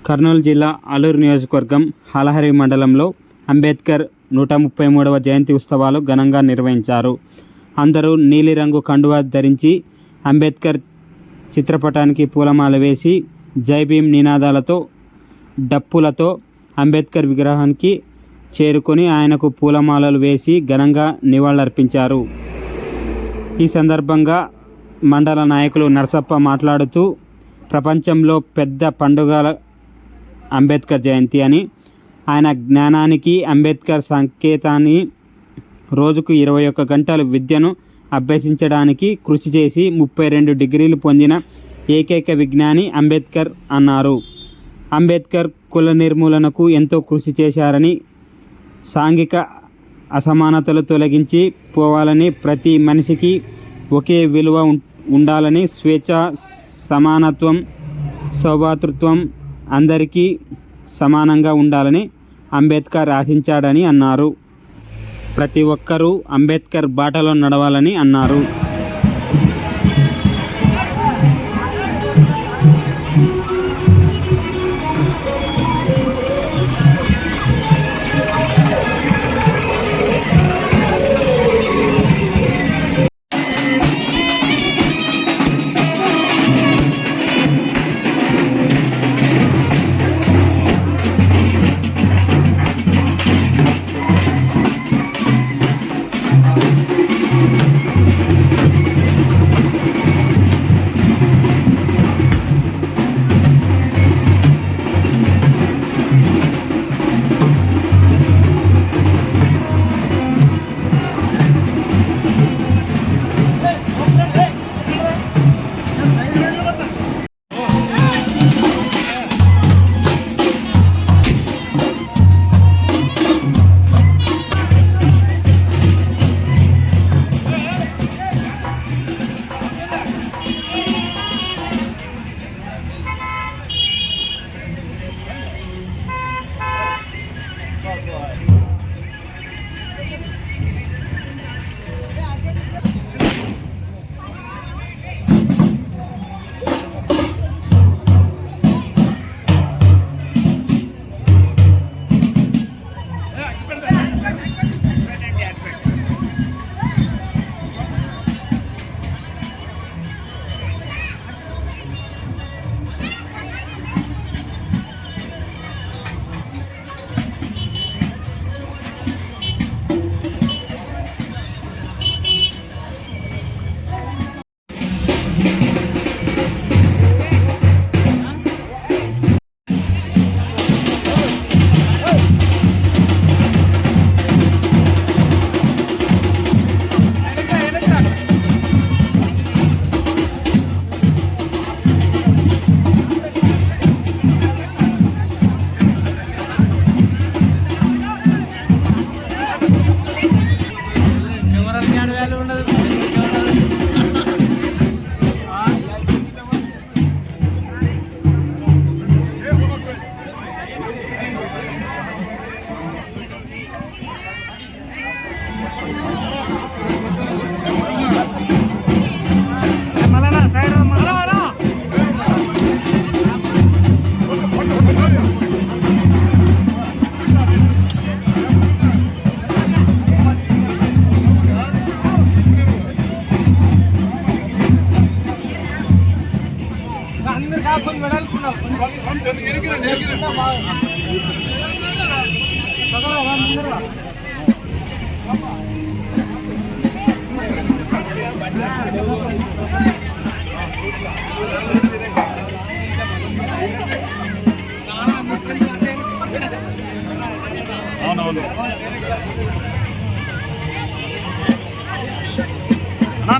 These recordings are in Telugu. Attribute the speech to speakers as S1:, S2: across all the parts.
S1: కర్నూలు జిల్లా ఆలూరు నియోజకవర్గం హాలహరి మండలంలో అంబేద్కర్ 133వ జయంతి ఉత్సవాలు ఘనంగా నిర్వహించారు. అందరూ నీలిరంగు కండువా ధరించి అంబేద్కర్ చిత్రపటానికి పూలమాల వేసి జై భీమ్ నినాదాలతో డప్పులతో అంబేద్కర్ విగ్రహానికి చేరుకొని ఆయనకు పూలమాలలు వేసి ఘనంగా నివాళులర్పించారు. ఈ సందర్భంగా మండల నాయకులు నరసప్ప మాట్లాడుతూ ప్రపంచంలో పెద్ద పండుగ అంబేద్కర్ జయంతి అని, ఆయన జ్ఞానానికి అంబేద్కర్ సంకేతాన్ని రోజుకు 21 గంటలు విద్యను అభ్యసించడానికి కృషి చేసి 32 డిగ్రీలు పొందిన ఏకైక విజ్ఞాని అంబేద్కర్ అన్నారు. అంబేద్కర్ కుల నిర్మూలనకు ఎంతో కృషి చేశారని, సాంఘిక అసమానతలు తొలగించి పోవాలని, ప్రతి మనిషికి ఒకే విలువ ఉండాలని, స్వేచ్ఛ, సమానత్వం, సౌభ్రాతృత్వం అందరికీ సమానంగా ఉండాలని అంబేద్కర్ ఆశించాడని అన్నారు. ప్రతి ఒక్కరూ అంబేద్కర్ బాటలో నడవాలని అన్నారు.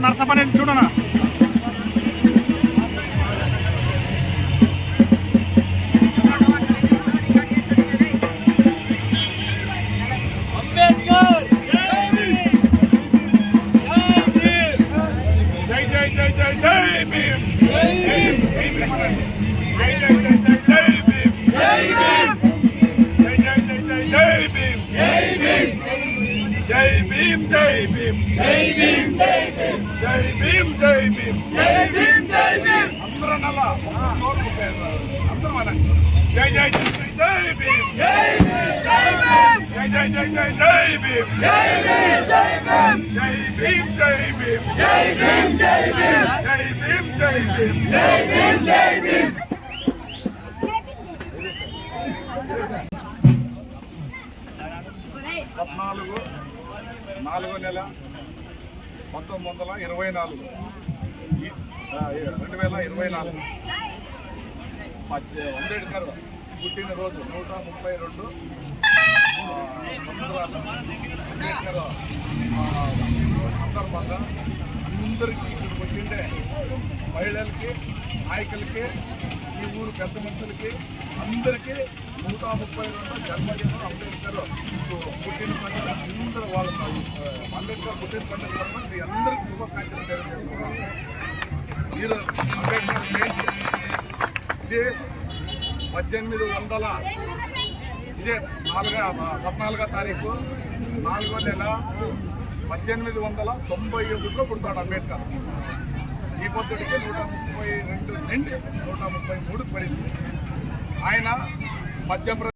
S2: నరసప్ప నేను చూడనా
S3: Jai Bhim, Jai Bhim, Jai Bhim, Jai Bhim, Jai Bhim, Jai Bhim, Jai Bhim, Jai Bhim. Andra nalla, andra mana. జై జై జై జై భీమ్ జై జై జై జై జై భీమ్ జై భీమ్ జై భీమ్ జై భీమ్ జై భీమ్ జై భీమ్ జై భీమ్ జై భీమ్ జై భీమ్
S2: 14 నెల 1924 2024 అంబేద్కర్ పుట్టినరోజు 132 సంవత్సరాలు అంబేద్కర్ సందర్భంగా అందరికీ ఇక్కడికి వచ్చిండే మహిళలకి నాయకులకి ఈ ఊరు పెద్ద మనుషులకి అందరికీ 132 జన్మదినం అంబేద్కర్ పుట్టిన పండుగ అందరూ వాళ్ళ అంబేద్కర్ పుట్టిన పండుగ మీ అందరికీ శుభాకాంక్షలు తెలియజేస్తున్నాను. మీరు అంబేద్కర్ జయంతి ఇది 1800 ఇదే 14వ తారీఖు 4వ నెల 1891లో పుడతాడు అంబేద్కర్. ఈ పొద్దుడికి 132 నుండి 133 పడింది. ఆయన మధ్యప్రదేశ్